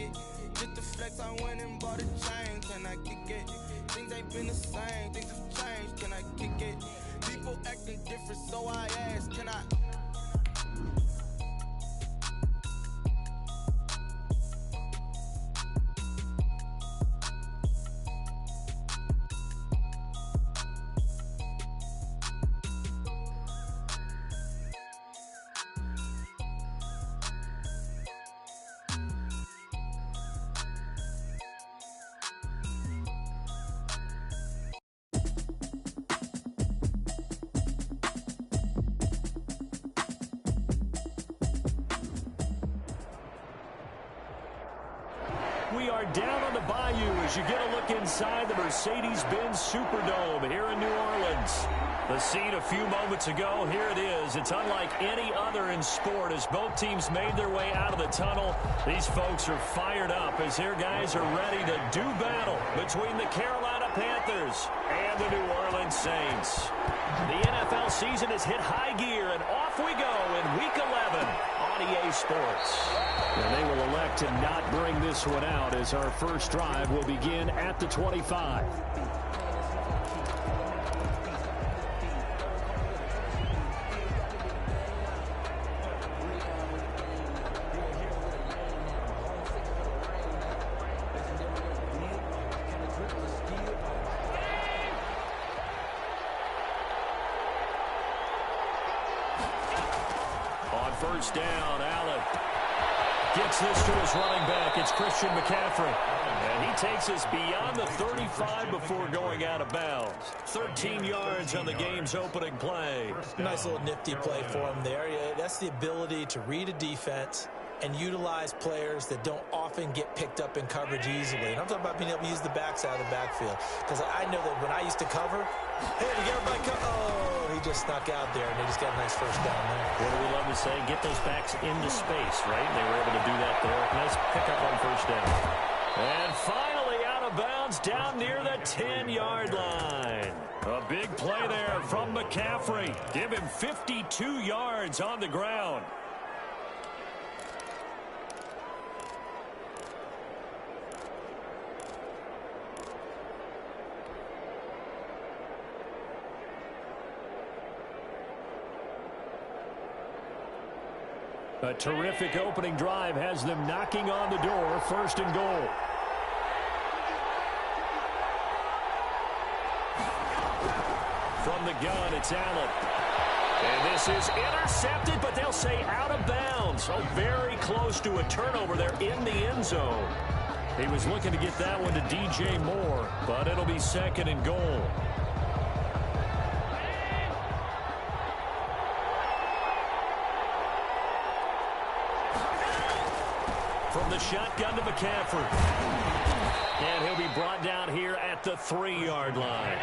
it. Just the flex, I went and bought a chain. Can I kick it? Things ain't been the same, things have changed. Can I kick it? People acting different, so I asked, can I? We are down on the bayou as you get a look inside the Mercedes-Benz Superdome here in New Orleans. The scene a few moments ago, here it is. It's unlike any other in sport as both teams made their way out of the tunnel. These folks are fired up as their guys are ready to do battle between the Carolina Panthers and the New Orleans Saints. The NFL season has hit high gear, and off we go in Week 11 on EA Sports. And they will elect to not bring this one out as our first drive will begin at the 25. On first down, Allen gets this to his running back. It's Christian McCaffrey. And he takes us beyond the 35 before going out of bounds. 13 yards on the game's opening play. Nice little nifty play for him there. Yeah, that's the ability to read a defense and utilize players that don't often get picked up in coverage easily. And I'm talking about being able to use the backs out of the backfield. Because I know that when I used to cover, hey, we got everybody oh, he just snuck out there, and they just got a nice first down there. What do we love to say? Get those backs into space, right? They were able to do that there. Nice pickup on first down. And finally out of bounds down near the 10-yard line. A big play there from McCaffrey. Give him 52 yards on the ground. A terrific opening drive has them knocking on the door, first and goal. From the gun, it's Allen. And this is intercepted, but they'll say out of bounds. Oh, very close to a turnover there in the end zone. He was looking to get that one to DJ Moore, but it'll be second and goal. From the shotgun to McCaffrey. And he'll be brought down here at the 3-yard line.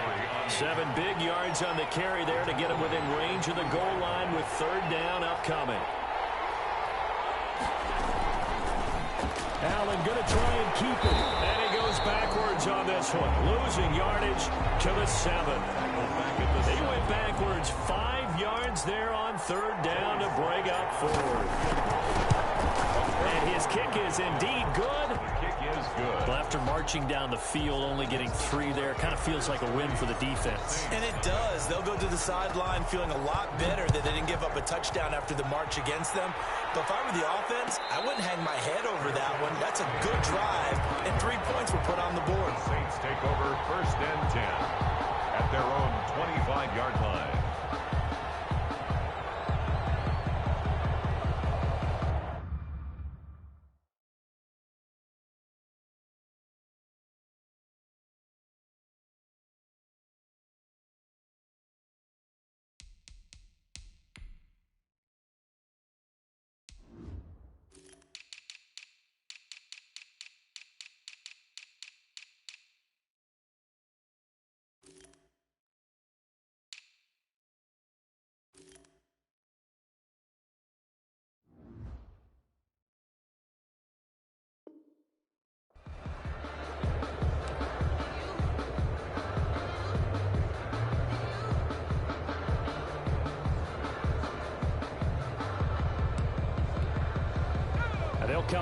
7 big yards on the carry there to get him within range of the goal line with third down upcoming. Allen going to try and keep it. And he goes backwards on this one. Losing yardage to the 7. They went backwards 5 yards there on third down to bring up forward. And his kick is indeed good. The kick is good. Well, after marching down the field, only getting 3 there, kind of feels like a win for the defense. And it does. They'll go to the sideline feeling a lot better that they didn't give up a touchdown after the march against them. But if I were the offense, I wouldn't hang my head over that one. That's a good drive, and 3 points were put on the board. Saints take over first and 10 at their own 25-yard line.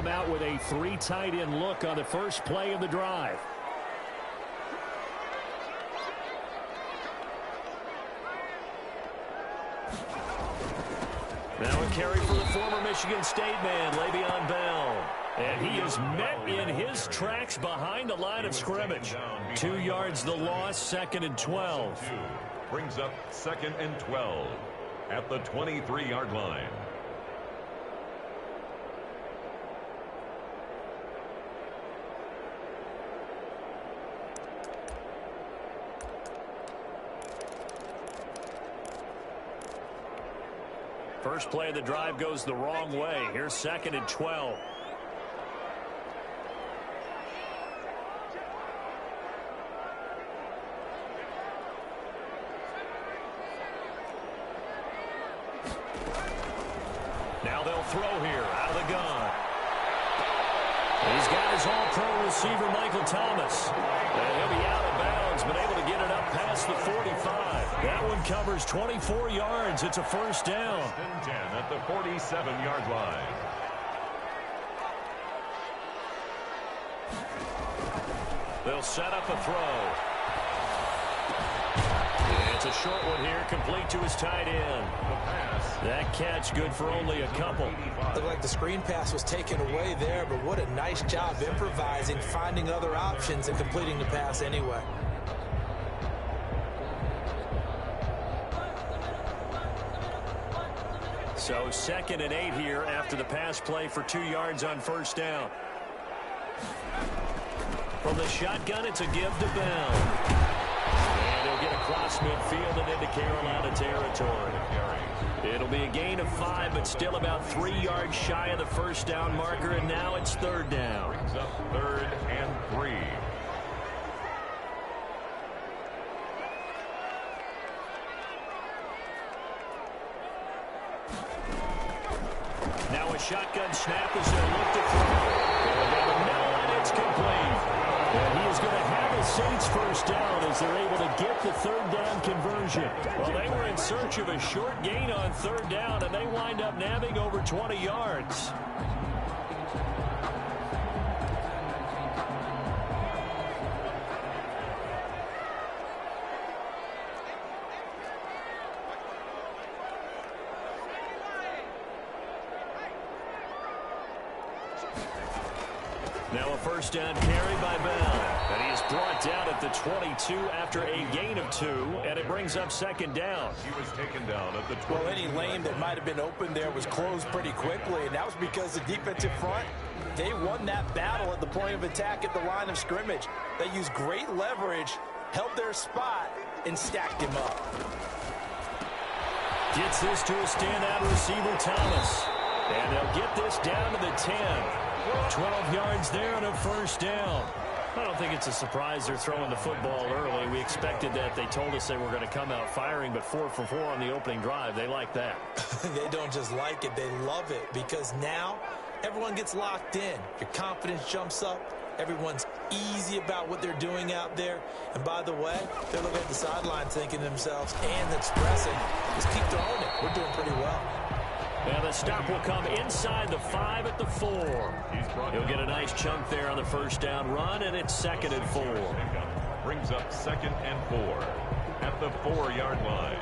come out with a 3 tight end look on the first play of the drive. Now a carry for the former Michigan State man, Le'Veon Bell. And he is met in his tracks behind the line of scrimmage. 2 yards the loss, 2nd and 12. Brings up 2nd and 12 at the 23-yard line. First play of the drive goes the wrong way. Here's 2nd and 12. Now they'll throw here out of the gun. He's got his all-pro receiver, Michael Thomas. And he'll be out of bounds, but able to get it up past the 45. That one covers 24 yards. It's a first down. 10 at the 47-yard line. They'll set up a throw. It's a short one here, complete to his tight end. That catch good for only a couple. Looked like the screen pass was taken away there, but what a nice job improvising, finding other options, and completing the pass anyway. So 2nd and 8 here after the pass play for 2 yards on first down. From the shotgun, it's a give to Bell. And he'll get across midfield and into Carolina territory. It'll be a gain of 5, but still about 3 yards shy of the first down marker, and now it's 3rd down. Brings up 3rd and 3. Now a shotgun snap as they'll look to throw. And it's complete. And he is going to have the Saints first down as they're able to get the 3rd down conversion. Well, they were in search of a short gain on 3rd down, and they wind up nabbing over 20 yards. Now a first down carry by Bell. And he is brought down at the 22 after a gain of 2, and it brings up 2nd down. He was taken down at the 22. Well, any lane that might have been open there was closed pretty quickly, and that was because the defensive front, they won that battle at the point of attack at the line of scrimmage. They used great leverage, held their spot, and stacked him up. Gets this to a standout receiver, Thomas. And they'll get this down to the 10. 12 yards there on a first down. I don't think it's a surprise they're throwing the football early. We expected that. They told us they were going to come out firing, but 4 for 4 on the opening drive. They like that. They don't just like it, they love it, because now everyone gets locked in. Your confidence jumps up. Everyone's easy about what they're doing out there. And by the way, they're looking at the sideline thinking to themselves and expressing, just keep throwing it. We're doing pretty well. And the stop will come inside the 5 at the 4. He'll get a nice chunk there on the first down run, and it's 2nd and 4. Brings up 2nd and 4 at the 4-yard line.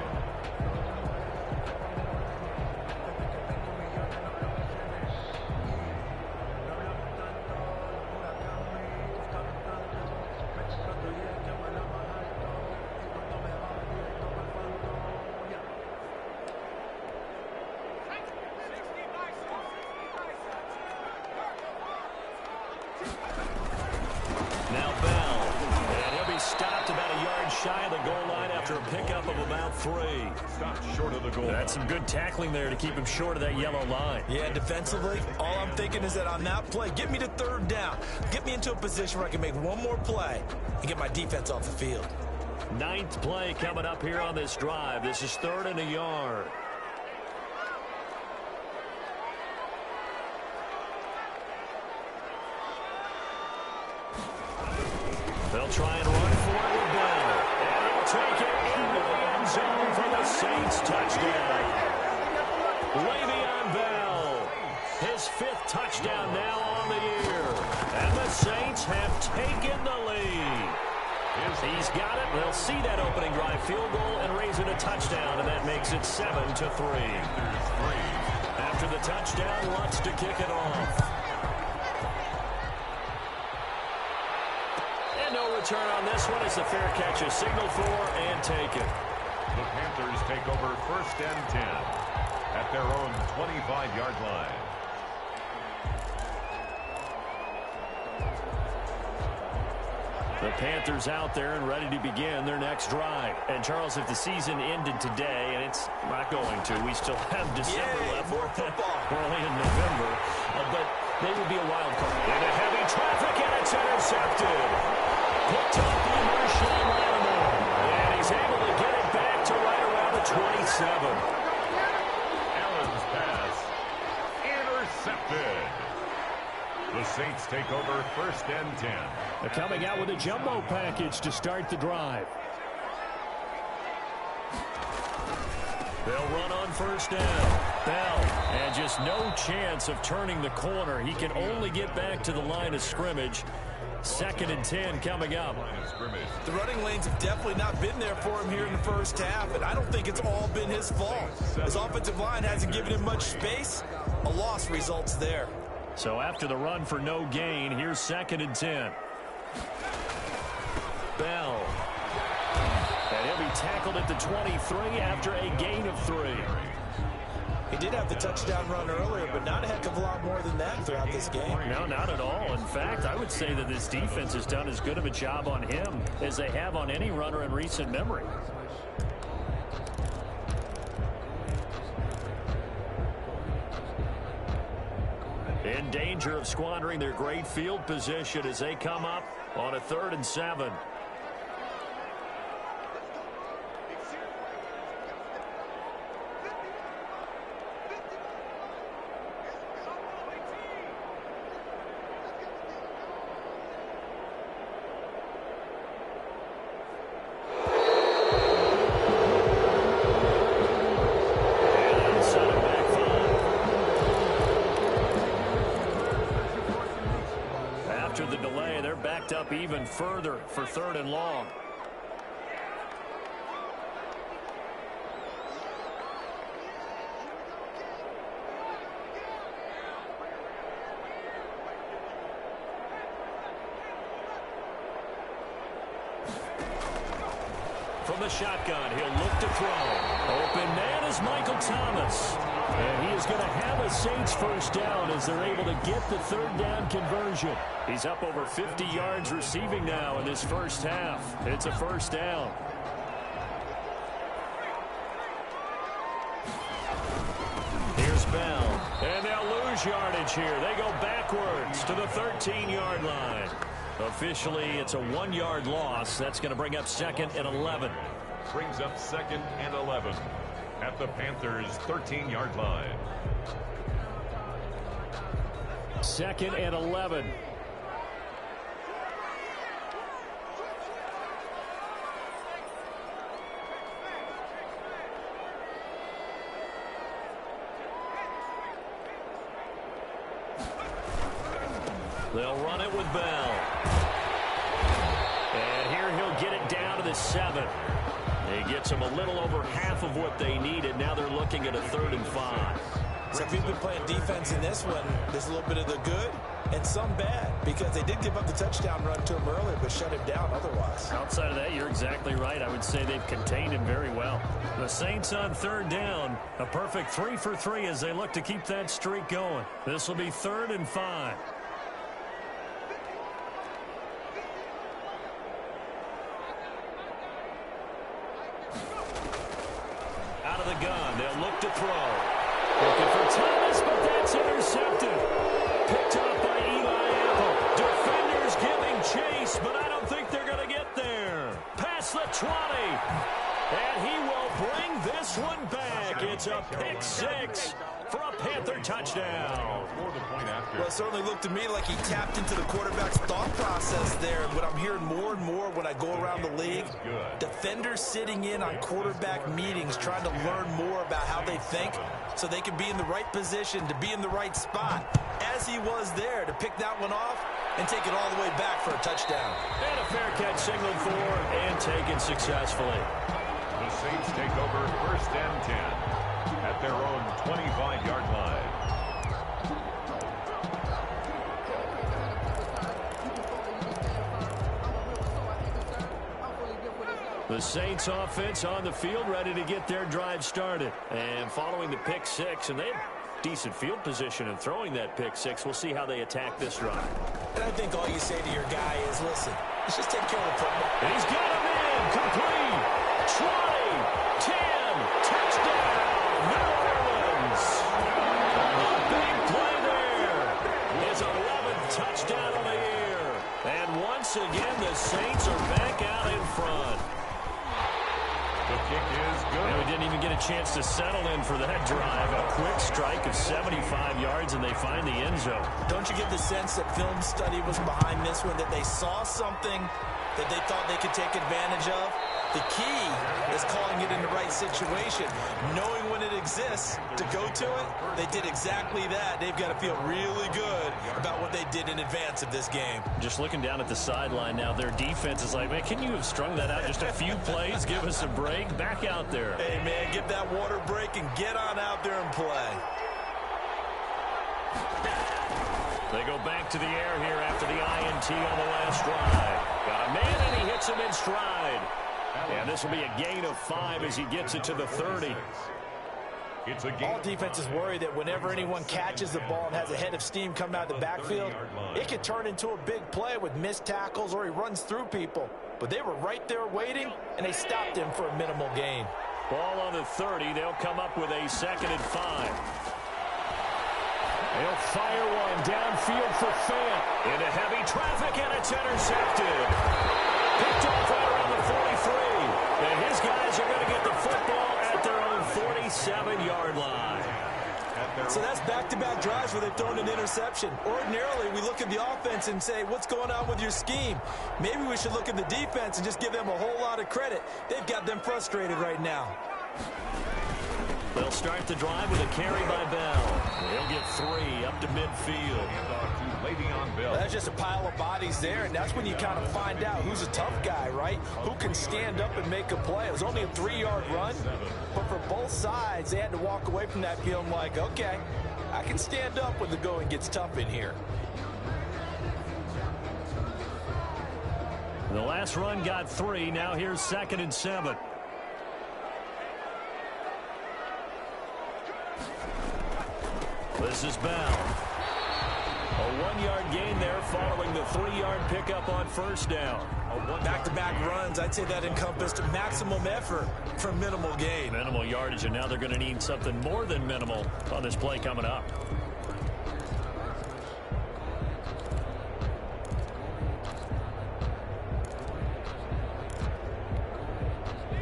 Shy of the goal line after a pickup of about 3. Stopped short of the goal. That's some good tackling there to keep him short of that yellow line. Yeah, defensively, all I'm thinking is that on that play, get me to 3rd down. Get me into a position where I can make one more play and get my defense off the field. 9th play coming up here on this drive. This is 3rd and a yard. They'll try and run for it with Bell. And he'll take it into the end zone for the Saints touchdown. Le'Veon Bell. His 5th touchdown now on the year. And the Saints have taken the lead. He's got it. They'll see that opening drive field goal and raise it a touchdown, and that makes it 7-3. After the touchdown, Lutz to kick it off. And no return on this one as the fair catch is signaled for and taken. The Panthers take over 1st and 10 at their own 25-yard line. The Panthers out there and ready to begin their next drive. And, Charles, if the season ended today, and it's not going to, we still have December left. More football. We're only in November. But they would be a wild card. Into heavy traffic, and it's intercepted. Picked up the Marshawn Lattimore. And he's able to get it back to right around the 27. Allen's pass intercepted. The Saints take over 1st and 10. They're coming out with a jumbo package to start the drive. They'll run on 1st down. Bell, and just no chance of turning the corner. He can only get back to the line of scrimmage. 2nd and 10 coming up. The running lanes have definitely not been there for him here in the first half, and I don't think it's all been his fault. His offensive line hasn't given him much space. A loss results there. So after the run for no gain, here's 2nd and 10. Bell. And he'll be tackled at the 23 after a gain of 3. He did have the touchdown run earlier, but not a heck of a lot more than that throughout this game. No, not at all. In fact, I would say that this defense has done as good of a job on him as they have on any runner in recent memory. In danger of squandering their great field position as they come up on a 3rd and 7. Up even further for 3rd and long. From the shotgun, he'll look to throw. Open man is Michael Thomas. And he is going to have a Saints 1st down as they're able to get the 3rd down conversion. He's up over 50 yards receiving now in this first half. It's a 1st down. Here's Bell. And they'll lose yardage here. They go backwards to the 13-yard line. Officially, it's a 1-yard loss. That's going to bring up 2nd and 11. Brings up 2nd and 11 at the Panthers' 13-yard line. 2nd and 11. They'll run it with Bell. And here he'll get it down to the 7. It gets them a little over half of what they needed. Now they're looking at a 3rd and 5. So if you've been playing defense in this one, there's a little bit of the good and some bad, because they did give up the touchdown run to him earlier, but shut him down otherwise. Outside of that, you're exactly right. I would say they've contained him very well. The Saints on 3rd down. A perfect 3 for 3 as they look to keep that streak going. This will be 3rd and 5. Out of the gun, they'll look to throw. Looking for Thomas, but that's intercepted. Picked up by Eli Apple. Defenders giving chase, but I don't think they're going to get there. Past the 20. And he will bring this one back. It's a pick 6 for a Panther touchdown. Well, it certainly looked to me like he tapped into the quarterback's thought process there. And what I'm hearing more and more when I go around the league, defenders sitting in on quarterback meetings trying to learn more about how they think so they can be in the right position to be in the right spot, as he was there to pick that one off and take it all the way back for a touchdown. And a fair catch signaled for and taken successfully. The Saints take over 1st and 10 at their own 25-yard line. The Saints offense on the field, ready to get their drive started. And following the pick six, and they have decent field position in throwing that pick six. We'll see how they attack this drive. And I think all you say to your guy is, listen, let's just take care of the football. And he's got him in, complete, 20, 10, touchdown, New Orleans. Big play there. His 11th touchdown of the year. And once again, the Saints are back out in front. The kick is good. And we didn't even get a chance to settle in for that drive. A quick strike of 75 yards, and they find the end zone. Don't you get the sense that film study was behind this one, that they saw something that they thought they could take advantage of? The key is calling it in the right situation. Knowing when it exists to go to it, they did exactly that. They've got to feel really good about what they did in advance of this game. Just looking down at the sideline now, their defense is like, man, can you have strung that out just a few plays? Give us a break. Back out there. Hey, man, give that water break and get on out there and play. They go back to the air here after the INT on the last drive. Got a man, and he hits him in stride. And this will be a gain of 5 as he gets it to the 30. It's a game. All defenses worry that whenever anyone catches the ball and has a head of steam coming out of the backfield, it can turn into a big play with missed tackles or he runs through people. But they were right there waiting, and they stopped him for a minimal gain. Ball on the 30. They'll come up with a 2nd and 5. They'll fire one downfield for Fant. Into heavy traffic, and it's intercepted. Picked off right around the 43. And his guys are going to get the football at their own 47-yard line. So that's back-to-back drives where they've thrown an interception. Ordinarily, we look at the offense and say, what's going on with your scheme? Maybe we should look at the defense and just give them a whole lot of credit. They've got them frustrated right now. They'll start the drive with a carry by Bell. They'll get 3 up to midfield. That's just a pile of bodies there, and that's when you kind of find out who's a tough guy, right? Who can stand up and make a play. It was only a 3-yard run, but for both sides, they had to walk away from that feeling like, okay, I can stand up when the going gets tough in here. The last run got 3. Now here's 2nd and 7. This is Bell. A 1-yard gain there following the 3-yard pickup on 1st down. Back-to-back runs, I'd say that encompassed maximum effort for minimal gain. Minimal yardage, and now they're going to need something more than minimal on this play coming up.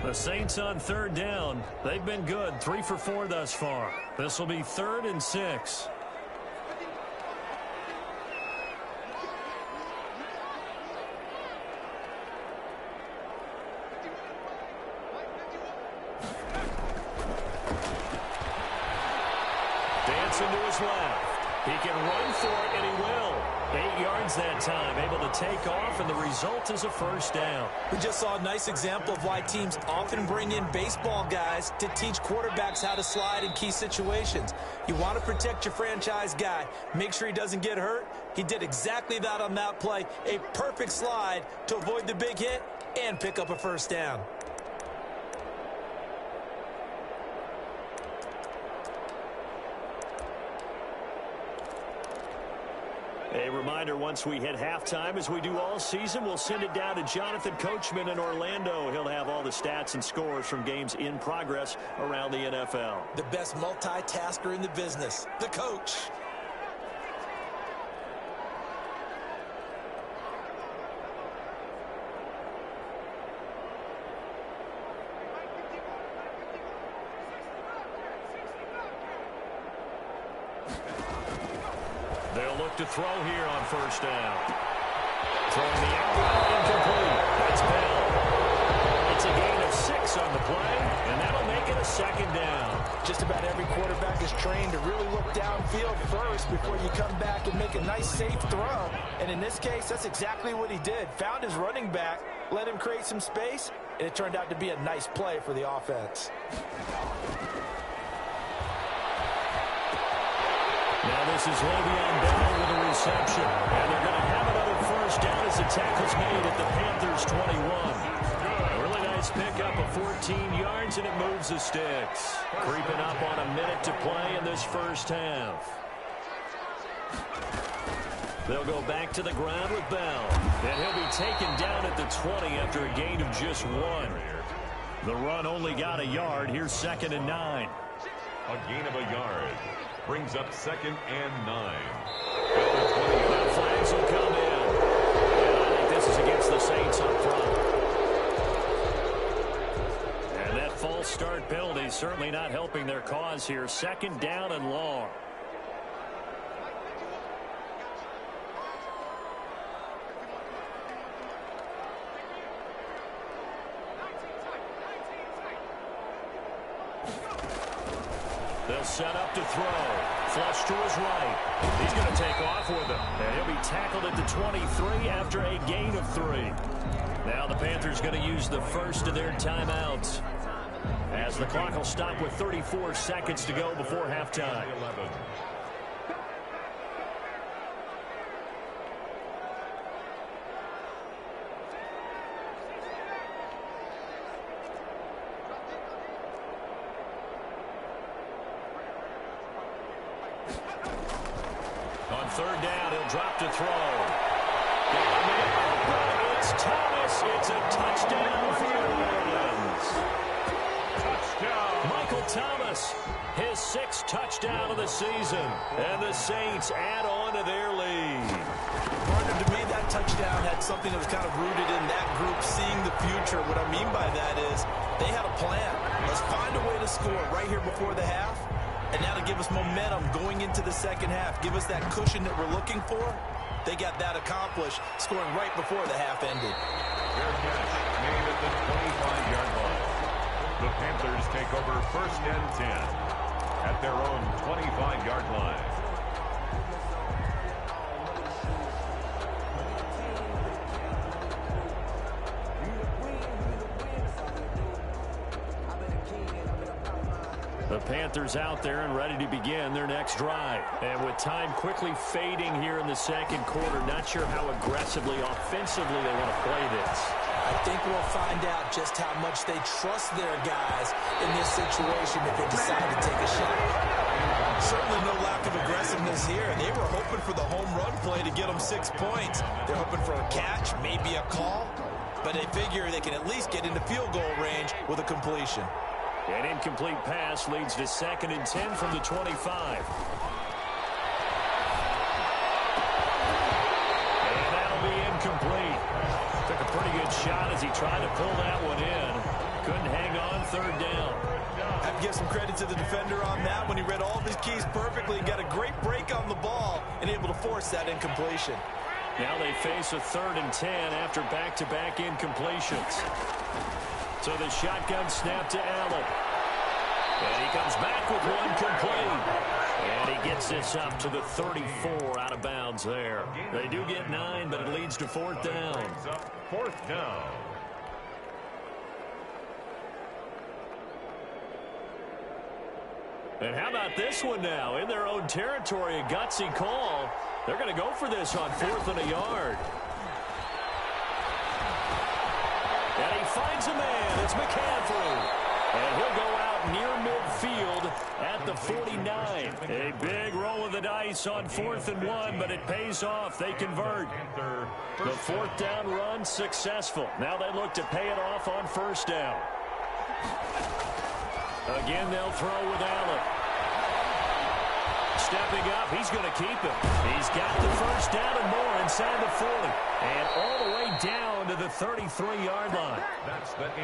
The Saints on 3rd down. They've been good, 3 for 4 thus far. This will be 3rd and 6. Dancing to his left. He can run for it, and he will. 8 yards that time, able to take off, and the result is a 1st down. We just saw a nice example of why teams often bring in baseball guys to teach quarterbacks how to slide in key situations. You want to protect your franchise guy. Make sure he doesn't get hurt. He did exactly that on that play. A perfect slide to avoid the big hit and pick up a 1st down. A reminder, once we hit halftime, as we do all season, we'll send it down to Jonathan Coachman in Orlando. He'll have all the stats and scores from games in progress around the NFL. The best multitasker in the business, the coach. look to throw here on first down. Throwing the out, incomplete. That's Bell. It's a gain of 6 on the play, and that'll make it a second down. Just about every quarterback is trained to really look downfield first before you come back and make a nice, safe throw. And in this case, that's exactly what he did. Found his running back, let him create some space, and it turned out to be a nice play for the offense. Now this is Le'Veon Bell with a reception. And they're going to have another first down as the tackle's made at the Panthers' 21. A really nice pickup of 14 yards, and it moves the sticks. Creeping up on a minute to play in this first half. They'll go back to the ground with Bell. And he'll be taken down at the 20 after a gain of just 1. The run only got a yard. Here's 2nd and 9. A gain of a yard brings up 2nd and 9. The flags will come in. And I think this is against the Saints up front. And that false start penalty certainly not helping their cause here. 2nd down and long. They'll set up to throw. Flush to his right. He's going to take off with it. And he'll be tackled at the 23 after a gain of 3. Now the Panthers going to use the first of their timeouts, as the clock will stop with 34 seconds to go before halftime. On 3rd down, he'll drop to throw. It's Thomas. It's a touchdown for the Lions. Touchdown. Michael Thomas, his 6th touchdown of the season. And the Saints add on to their lead. Partner, to me, that touchdown had something that was kind of rooted in that group seeing the future. What I mean by that is they had a plan. Let's find a way to score right here before the half. And now to give us momentum going into the second half, give us that cushion that we're looking for. They got that accomplished, scoring right before the half ended. Fair catch made at the 25-yard line. The Panthers take over 1st and 10 at their own 25-yard line. The Panthers out there and ready to begin their next drive. And with time quickly fading here in the second quarter, not sure how aggressively, offensively they want to play this. I think we'll find out just how much they trust their guys in this situation if they decide to take a shot. Certainly no lack of aggressiveness here. They were hoping for the home run play to get them 6 points. They're hoping for a catch, maybe a call, but they figure they can at least get into field goal range with a completion. An incomplete pass leads to 2nd and 10 from the 25. And that'll be incomplete. Took a pretty good shot as he tried to pull that one in. Couldn't hang on 3rd down. I have to give some credit to the defender on that when he read all of his keys perfectly and got a great break on the ball and able to force that incompletion. Now they face a 3rd and 10 after back-to-back incompletions. So the shotgun snap to Allen. And he comes back with one complete. And he gets this up to the 34 out of bounds there. They do get 9, but it leads to 4th down. 4th down. And how about this one now? In their own territory, a gutsy call. They're going to go for this on 4th and a yard. And he finds a man. It's McCaffrey. And he'll go out near midfield at the 49. A big roll of the dice on 4th and 1, but it pays off. They convert. The 4th down run successful. Now they look to pay it off on 1st down. Again, they'll throw with Allen. Stepping up, he's going to keep it. He's got the 1st down and more inside the 40. And all the way down to the 33-yard line.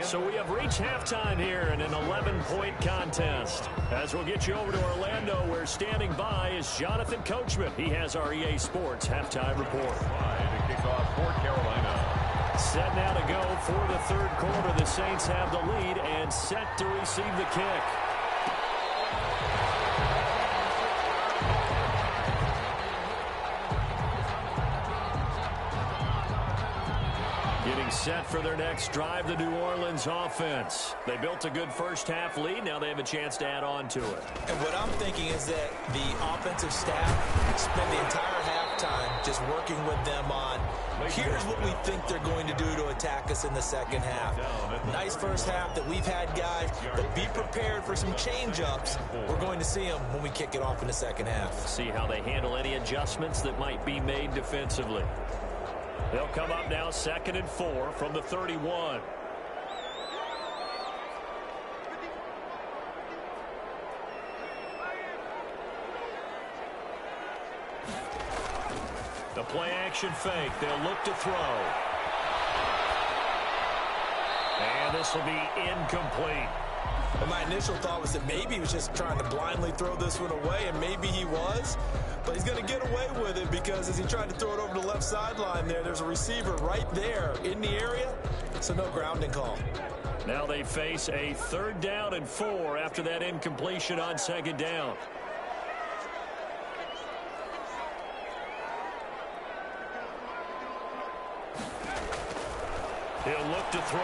So we have reached halftime here in an 11-point contest. As we'll get you over to Orlando, where standing by is Jonathan Coachman. He has our EA Sports halftime report. To kick off for Carolina. Set now to go for the third quarter. The Saints have the lead and set to receive the kick. Getting set for their next drive, the New Orleans offense. They built a good first-half lead. Now they have a chance to add on to it. And what I'm thinking is that the offensive staff spend the entire halftime just working with them on, here's what we think they're going to do to attack us in the second half. Nice first half that we've had, guys, but be prepared for some change-ups. We're going to see them when we kick it off in the second half. See how they handle any adjustments that might be made defensively. They'll come up now 2nd and 4 from the 31. The play-action fake. They'll look to throw. And this will be incomplete. And my initial thought was that maybe he was just trying to blindly throw this one away, and maybe he was. But he's going to get away with it because as he tried to throw it over the left sideline there's a receiver right there in the area, so no grounding call. Now they face a 3rd down and 4 after that incompletion on 2nd down. He'll look to throw.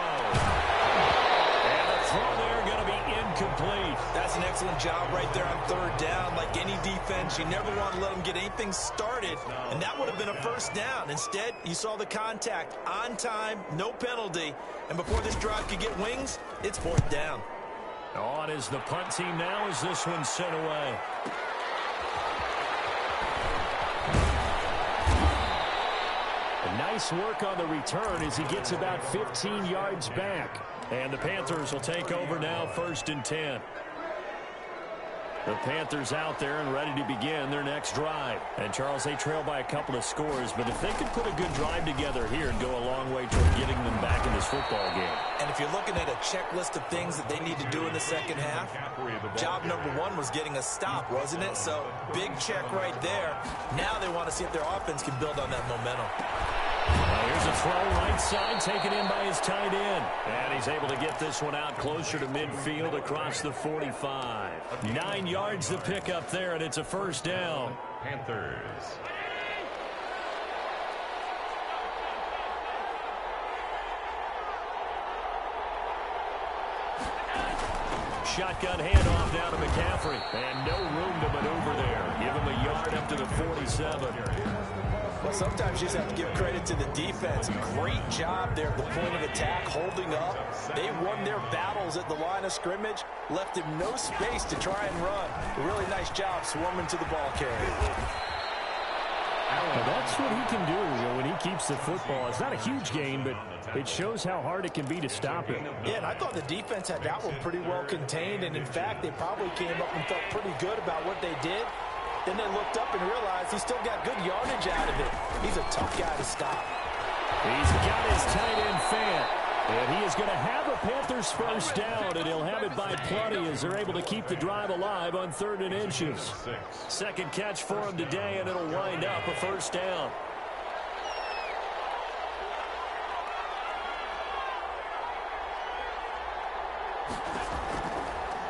And the throw there going to be incomplete. That's an excellent job right there on 3rd down. Like any defense, you never want to let them get anything started, and that would have been a 1st down. Instead, you saw the contact on time, no penalty, and before this drive could get wings, it's 4th down. On is the punt team now as this one's sent away. Nice work on the return as he gets about 15 yards back. And the Panthers will take over now 1st and 10. The Panthers out there and ready to begin their next drive. And, Charles, they trail by a couple of scores, but if they could put a good drive together here and go a long way toward getting them back in this football game. And if you're looking at a checklist of things that they need to do in the second half, job number 1 was getting a stop, wasn't it? So, big check right there. Now they want to see if their offense can build on that momentum. Here's a throw right side taken in by his tight end. And he's able to get this one out closer to midfield across the 45. 9 yards to pick up there, and it's a 1st down. Panthers. Shotgun handoff now to McCaffrey. And no room to maneuver there. Give him a yard up to the 47. Well, sometimes you just have to give credit to the defense. Great job there at the point of attack, holding up. They won their battles at the line of scrimmage, left him no space to try and run. A really nice job swarming to the ball carrier. Well, that's what he can do when he keeps the football. It's not a huge gain, but it shows how hard it can be to stop it. Yeah, and I thought the defense had that one pretty well contained, and in fact, they probably came up and felt pretty good about what they did. Then they looked up and realized he still got good yardage out of it. He's a tough guy to stop. He's got his tight end fan. And he is going to have a Panthers 1st down, and he'll have it by plenty as they're able to keep the drive alive on 3rd and inches. 2nd catch for him today, and it'll wind up a 1st down.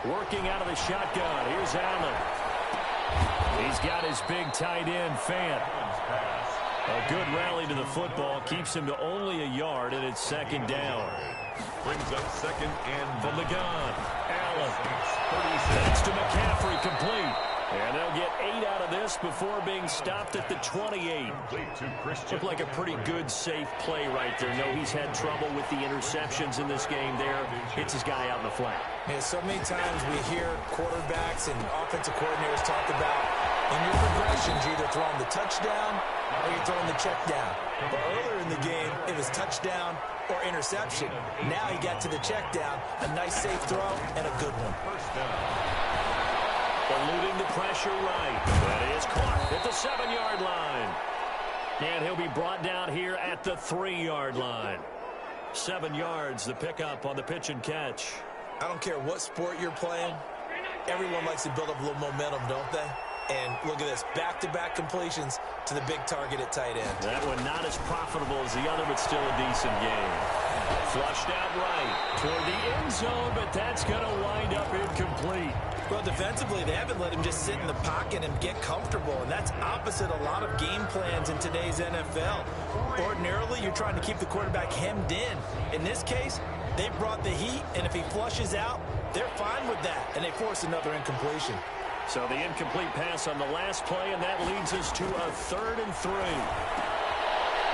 Working out of the shotgun. Here's Allen. He's got his big tight end, Fant. A good rally to the football keeps him to only a yard, and it's 2nd down. Brings up 2nd and from the gun. Allen. Thanks to McCaffrey, complete. And they'll get 8 out of this before being stopped at the 28. Looked like a pretty good, safe play right there. No, he's had trouble with the interceptions in this game there. Hits his guy out in the flat. Yeah, so many times we hear quarterbacks and offensive coordinators talk about in your progressions, you're either throwing the touchdown or you're throwing the check down. But earlier in the game, it was touchdown or interception. Now he got to the check down, a nice safe throw, and a good one. Eluding the pressure right. That is caught at the 7-yard line. And he'll be brought down here at the 3-yard line. 7 yards, the pickup on the pitch and catch. I don't care what sport you're playing. Everyone likes to build up a little momentum, don't they? And look at this, back-to-back completions to the big target at tight end. That one not as profitable as the other, but still a decent game. Flushed out right toward the end zone, but that's going to wind up incomplete. Well, defensively, they haven't let him just sit in the pocket and get comfortable, and that's opposite a lot of game plans in today's NFL. Ordinarily, you're trying to keep the quarterback hemmed in. In this case, they brought the heat, and if he flushes out, they're fine with that, and they force another incompletion. So the incomplete pass on the last play, and that leads us to a 3rd and 3.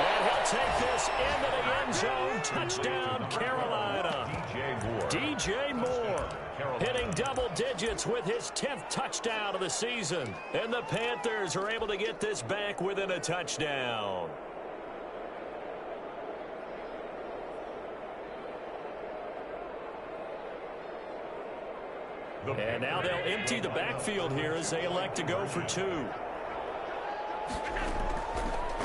And he'll take this into the end zone. Touchdown, Carolina. DJ Moore hitting double digits with his 10th touchdown of the season. And the Panthers are able to get this back within a touchdown. And now they'll empty the backfield here as they elect to go for 2.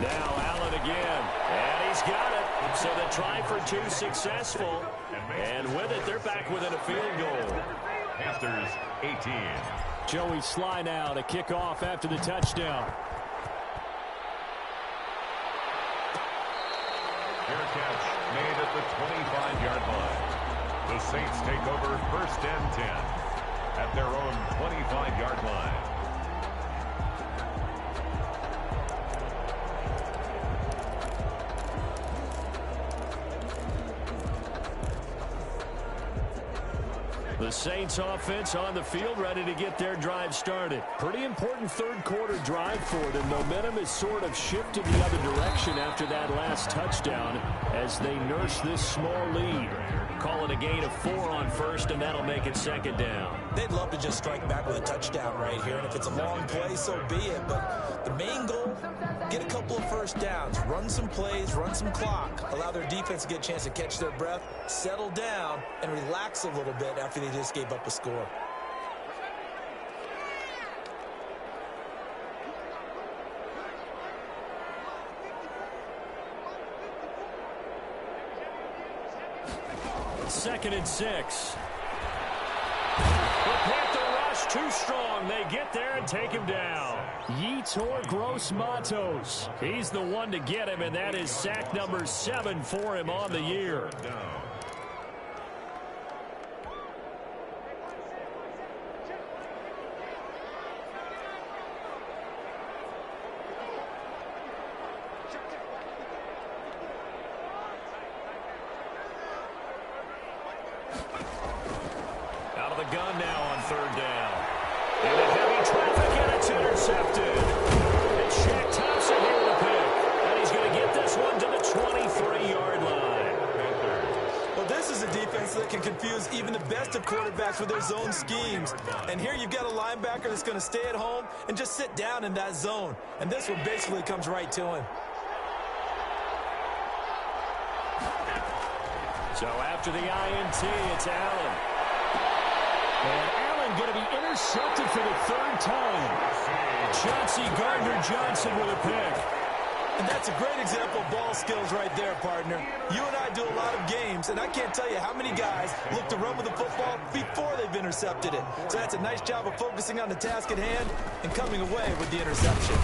Now Allen again, and he's got it. So the try for 2 successful, and with it, they're back within a field goal. Panthers 18. Joey Sly now to kick off after the touchdown. Fair catch made at the 25-yard line. The Saints take over 1st and 10 at their own 25-yard line. The Saints offense on the field, ready to get their drive started. Pretty important 3rd quarter drive for them. Momentum is sort of shifted the other direction after that last touchdown as they nurse this small lead. Call it a gain of 4 on 1st, and that'll make it 2nd down. They'd love to just strike back with a touchdown right here, and if it's a long play, so be it. But the main goal, get a couple of 1st downs, run some plays, run some clock, allow their defense to get a chance to catch their breath, settle down, and relax a little bit after they just gave up a score. Second and 6. The Panther rush too strong. They get there and take him down. Yetur Gross-Matos. He's the one to get him, and that is sack number 7 for him on the year. Out of the gun now on 3rd down. Into heavy traffic, and it's intercepted. It's Shaq Thompson here to pick. And he's going to get this one to the 23-yard line. Well, this is a defense that can confuse even the best of quarterbacks with their zone schemes. And here you've got a linebacker that's going to stay at home and just sit down in that zone. And this one basically comes right to him. So after the INT, it's Allen. And Allen going to be intercepted for the 3rd time. Chauncey Gardner-Johnson with a pick. And that's a great example of ball skills right there, partner. You and I do a lot of games, and I can't tell you how many guys look to run with the football before they've intercepted it. So that's a nice job of focusing on the task at hand and coming away with the interception.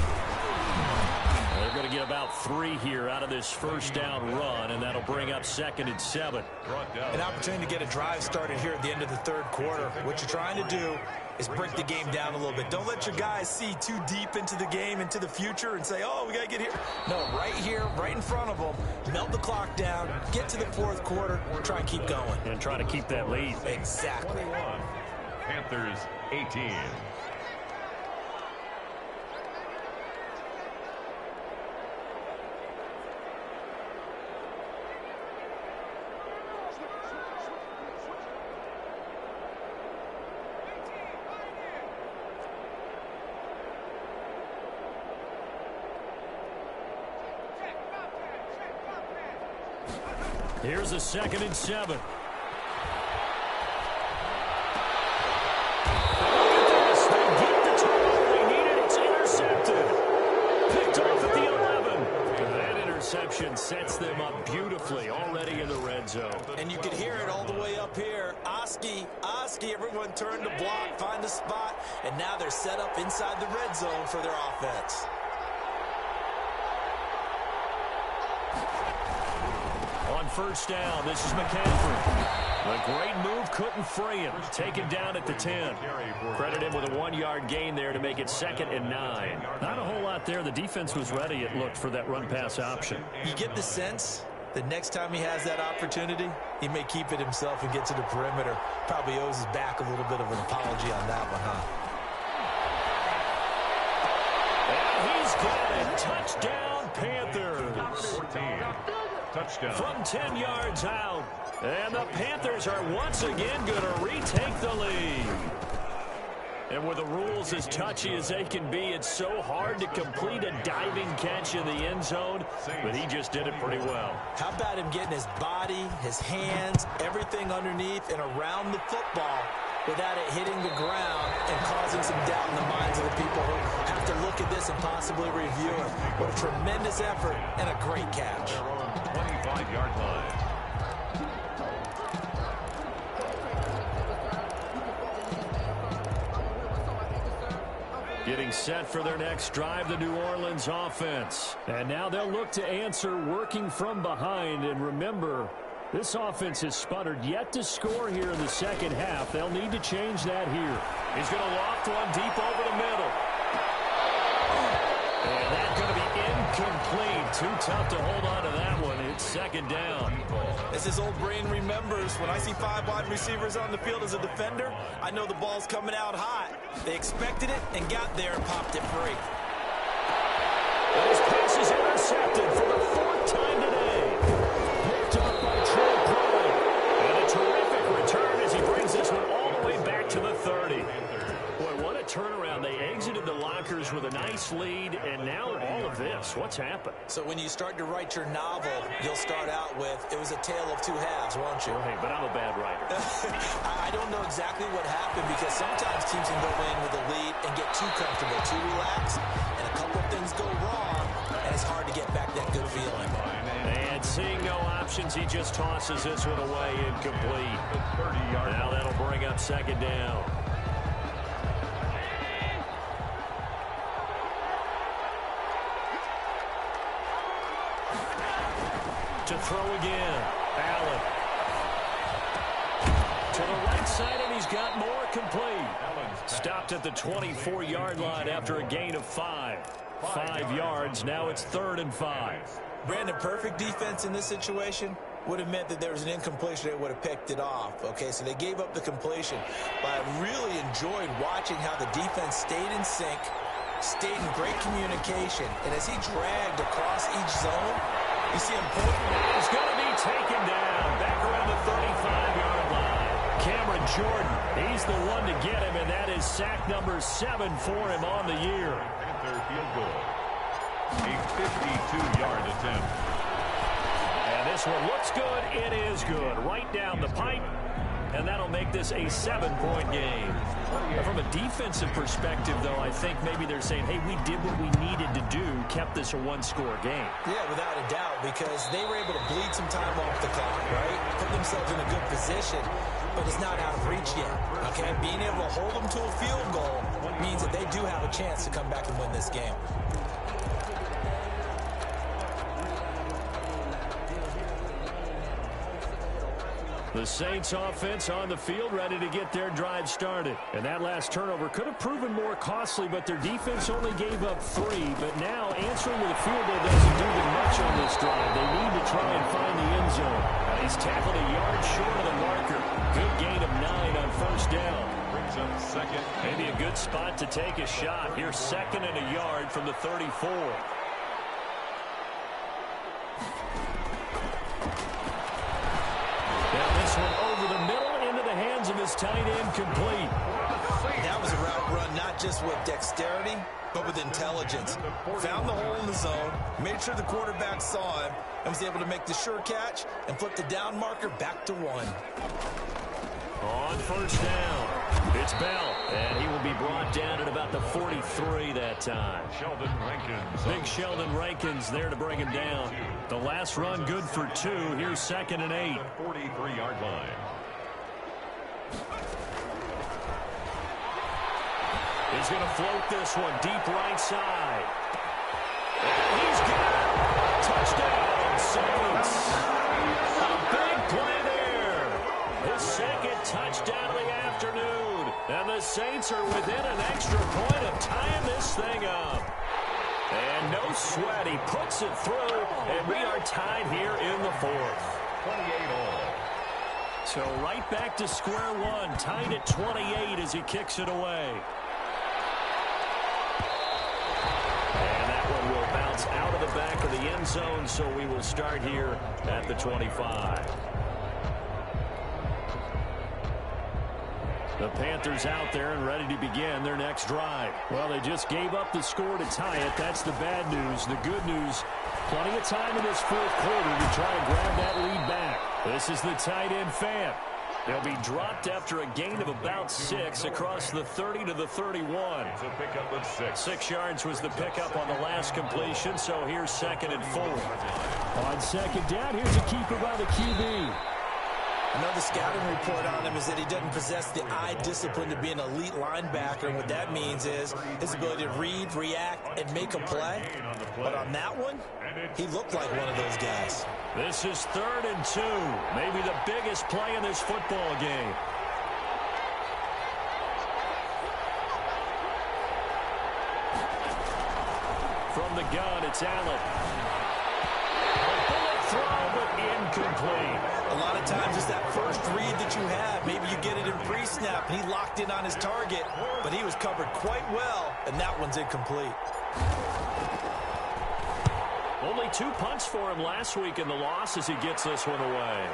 They're going to get about 3 here out of this 1st down run, and that'll bring up 2nd and 7. An opportunity to get a drive started here at the end of the 3rd quarter. What you're trying to do is break the game down a little bit. Don't let your guys see too deep into the game, into the future, and say, oh, we got to get here. No, right here, right in front of them, melt the clock down, get to the 4th quarter, try and keep going. And try to keep that lead. Exactly. Panthers 18. Here's a 2nd and 7. Look at this. They get the turnover they needed. It's intercepted. Picked off at the 11. sets them up beautifully already in the red zone. And you could hear it all the way up here. Oski, everyone turned to block, find a spot, and now they're set up inside the red zone for their offense. On first down, this is McCaffrey. The great move couldn't free him. Taken down at the 10. Credit him with a 1-yard gain there to make it 2nd and 9. Not a whole lot there. The defense was ready, it looked, for that run-pass option. You get the sense that next time he has that opportunity, he may keep it himself and get to the perimeter. Probably owes his back a little bit of an apology on that one, huh? And he's got it. Touchdown, Panthers. 14. Touchdown. From 10 yards out. And the Panthers are once again going to retake the lead. And with the rules as touchy as they can be, it's so hard to complete a diving catch in the end zone, but he just did it pretty well. How about him getting his body, his hands, everything underneath and around the football without it hitting the ground and causing some doubt in the minds of the people who have to look at this and possibly review it. What a tremendous effort and a great catch. 25-yard line. Getting set for their next drive, the New Orleans offense. And now they'll look to answer working from behind. And remember, this offense has sputtered yet to score here in the second half. They'll need to change that here. He's going to loft one deep over the middle. And that's going to be incomplete. Too tough to hold on to that one. It's 2nd down. As his old brain remembers, when I see 5 wide receivers on the field as a defender, I know the ball's coming out hot. They expected it and got there and popped it free. And his pass is intercepted for the 4th time today. Picked up by Trey Prime. And a terrific return as he brings this one all the way back to the 30. Boy, what a turnaround. They exited the lockers with a nice lead, and now all of this. What's happened? So when you start to write your novel, you'll start out with, it was a tale of 2 halves, won't you? Hey, but I'm a bad writer. I don't know exactly what happened because sometimes teams can go in with a lead and get too comfortable, too relaxed, and a couple of things go wrong, and it's hard to get back that good feeling. And seeing no options, he just tosses this one away incomplete. Now that'll bring up 2nd down. To throw again. Allen. To the right side, and he's got more complete. Stopped at the 24-yard line after a gain of 5. 5 yards. Now it's 3rd and 5. Brandon, perfect defense in this situation would have meant that there was an incompletion. They would have picked it off. Okay, so they gave up the completion. But I really enjoyed watching how the defense stayed in sync, stayed in great communication, and as he dragged across each zone, you see him pulling. He's going to be taken down back around the 35-yard line. Cameron Jordan, he's the one to get him, and that is sack number 7 for him on the year. Panther field goal. A 52-yard attempt. And this one looks good. It is good. Right down the pipe. And that'll make this a 7-point game. From a defensive perspective, though, I think maybe they're saying, hey, we did what we needed to do, kept this a 1-score game. Yeah, without a doubt, because they were able to bleed some time off the clock, right? Put themselves in a good position, but it's not out of reach yet, okay? Being able to hold them to a field goal means that they do have a chance to come back and win this game. The Saints offense on the field, ready to get their drive started. And that last turnover could have proven more costly, but their defense only gave up 3. But now answering with a field goal doesn't do them much on this drive. They need to try and find the end zone. He's tackled a yard short of the marker. Good gain of 9 on first down. Brings up 2nd. Maybe a good spot to take a shot. Here's 2nd and a yard from the 34. Over the middle into the hands of his tight end, complete. That was a route run not just with dexterity, but with intelligence. Found the hole in the zone, made sure the quarterback saw him, and was able to make the sure catch and flip the down marker back to 1. On first down, it's Bell, and he will be brought down at about the 43 that time. Sheldon Rankins. Big Sheldon Rankins there to bring him down. The last run good for 2. Here's 2nd and 8. 43-yard line. He's going to float this one deep right side. And he's got it. Touchdown, Saints. A big play there. His second touchdown of the afternoon. And the Saints are within an extra point of tying this thing up. And no sweat. He puts it through, and we are tied here in the 4th. 28 all. So right back to square one, tied at 28 as he kicks it away. And that one will bounce out of the back of the end zone, so we will start here at the 25. The Panthers out there and ready to begin their next drive. Well, they just gave up the score to tie it. That's the bad news. The good news, plenty of time in this 4th quarter to try and grab that lead back. This is the tight end Fant. They'll be dropped after a gain of about 6 across the 30 to the 31. It's a pickup of 6. 6 yards was the pickup on the last completion, so here's 2nd and 4. On 2nd down, here's a keeper by the QB. Another scouting report on him is that he doesn't possess the eye discipline to be an elite linebacker. And what that means is his ability to read, react, and make a play. But on that one, he looked like one of those guys. This is 3rd and 2. Maybe the biggest play in this football game. From the gun, it's Allen. A bullet throw, but incomplete. A lot of times it's that first read that you have. Maybe you get it in pre-snap, and he locked in on his target, but he was covered quite well, and that one's incomplete. Only 2 punts for him last week in the loss as he gets this one away.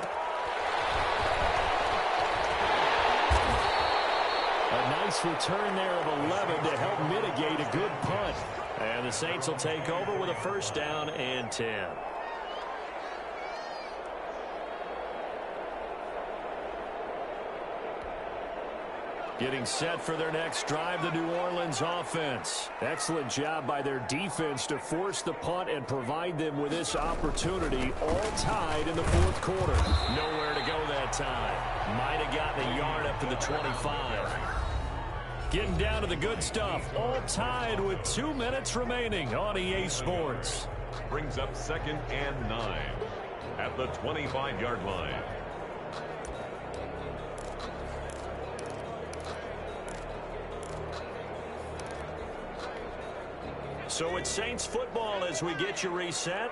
A nice return there of 11 to help mitigate a good punt. And the Saints will take over with a 1st down and 10. Getting set for their next drive, the New Orleans offense. Excellent job by their defense to force the punt and provide them with this opportunity, all tied in the 4th quarter. Nowhere to go that time. Might have gotten a yard up to the 25. Getting down to the good stuff. All tied with 2 minutes remaining on EA Sports. Brings up 2nd and 9 at the 25-yard line. So it's Saints football as we get you reset.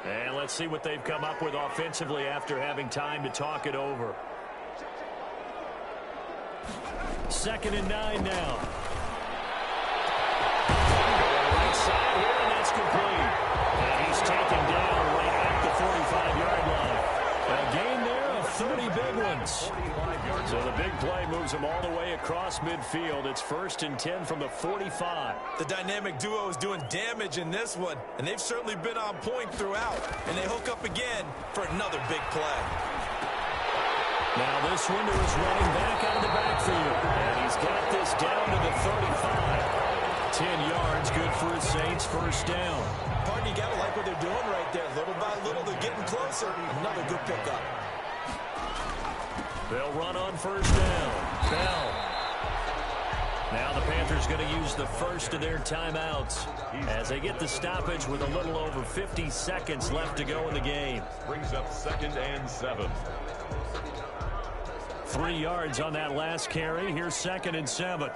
And let's see what they've come up with offensively after having time to talk it over. 2nd and 9 now. Right side here, and that's complete. And he's taken down right at the 45-yard line. A gain there of 30 big ones. So the big play moves him all the way across midfield. It's 1st and 10 from the 45. The dynamic duo is doing damage in this one, and they've certainly been on point throughout. And they hook up again for another big play. Now this window is running back out of the backfield. And he's got this down to the 35. 10 yards, good for his Saints, 1st down. Pardon, you got to like what they're doing right there. Little by little, they're getting closer. Another good pickup. They'll run on 1st down. Bell. Now the Panthers going to use the first of their timeouts as they get the stoppage with a little over 50 seconds left to go in the game. Brings up 2nd and 7. 3 yards on that last carry. Here's 2nd and 7.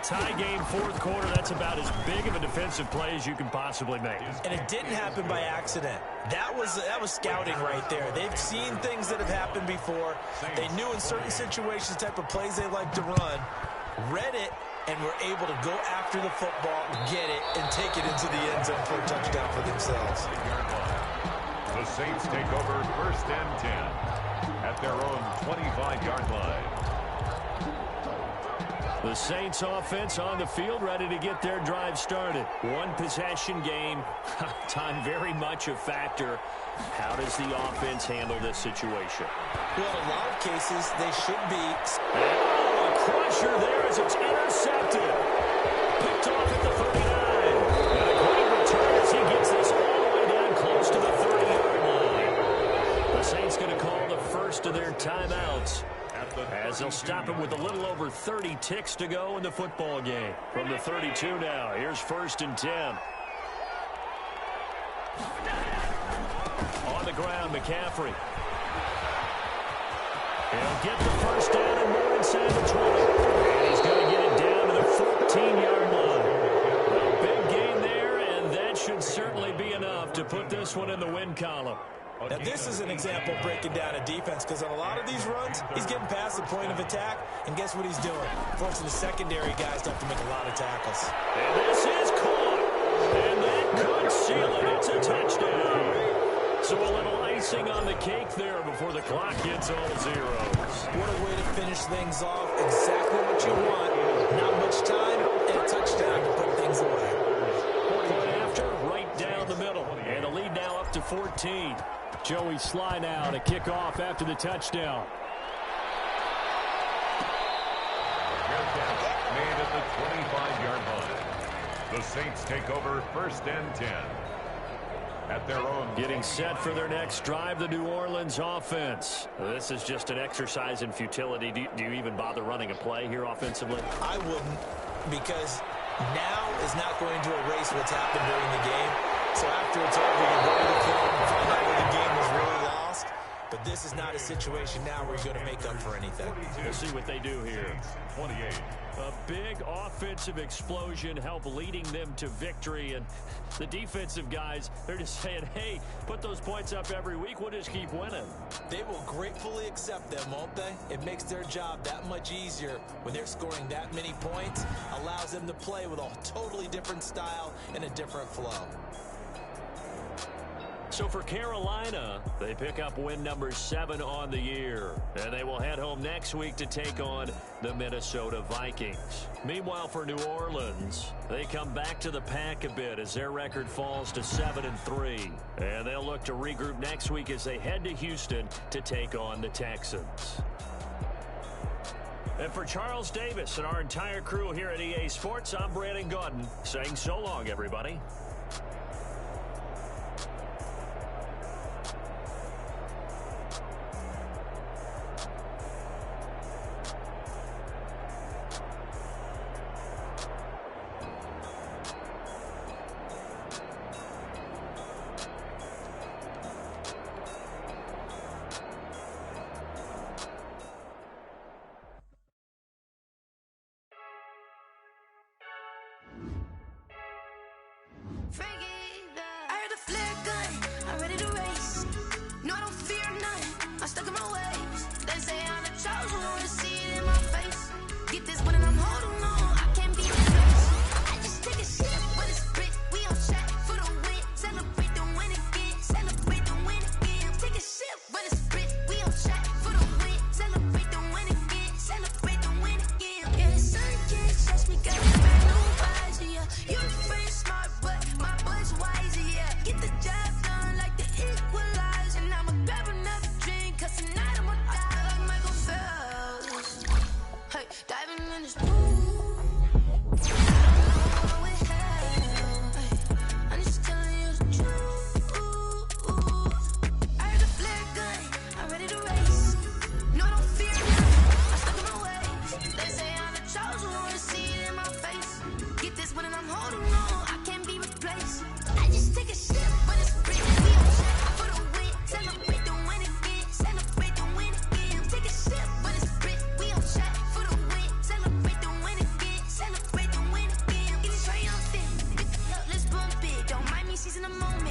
tie game fourth quarter, that's about as big of a defensive play as you can possibly make. And it didn't happen by accident. That was scouting right there. They've seen things that have happened before. They knew in certain situations the type of plays they like to run, read it, and were able to go after the football, get it, and take it into the end zone for a touchdown for themselves. The Saints take over first and 10 at their own 25-yard line. The Saints offense on the field, ready to get their drive started. One possession game, time very much a factor. How does the offense handle this situation? Well, in a lot of cases, they should be. Oh, a crusher there as it's intercepted. Picked off at the 39. And a great return as he gets this all the way down close to the 30-yard line. The Saints going to call the first of their timeouts, as they'll stop him with a little over 30 ticks to go in the football game. From the 32 now, here's first and 10. On the ground, McCaffrey. He'll get the first down and more inside the 20. And he's going to get it down to the 14-yard line. A big gain there, and that should certainly be enough to put this one in the win column. Now, this is an example of breaking down a defense, because on a lot of these runs, he's getting past the point of attack, and guess what he's doing? Forcing the secondary guys to have to make a lot of tackles. And this is caught, and that could seal it. It's a touchdown. So a little icing on the cake there before the clock hits all zeros. What a way to finish things off. Exactly what you want. Not much time, and a touchdown to put things away. Point after, right down the middle, and the lead now up to 14. Joey Sly now to kick off after the touchdown. Made at the 25-yard line. The Saints take over first and 10 at their own. Getting set for their next drive, the New Orleans offense. This is just an exercise in futility. Do you even bother running a play here offensively? I wouldn't, because now is not going to erase what's happened during the game. So after it's over, you go to the field and find out where the game was really lost. But this is not a situation now where you're going to make up for anything. We'll see what they do here. 28. A big offensive explosion helped leading them to victory. And the defensive guys, they're just saying, hey, put those points up every week. We'll just keep winning. They will gratefully accept them, won't they? It makes their job that much easier when they're scoring that many points. Allows them to play with a totally different style and a different flow. So for Carolina, they pick up win number 7 on the year. And they will head home next week to take on the Minnesota Vikings. Meanwhile, for New Orleans, they come back to the pack a bit as their record falls to 7-3. And they'll look to regroup next week as they head to Houston to take on the Texans. And for Charles Davis and our entire crew here at EA Sports, I'm Brandon Gaudin saying so long, everybody. Get the job done like the equalizer. Now I'ma grab another drink, cause tonight I'ma die like Michael Phelps.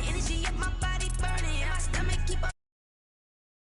energy up my body.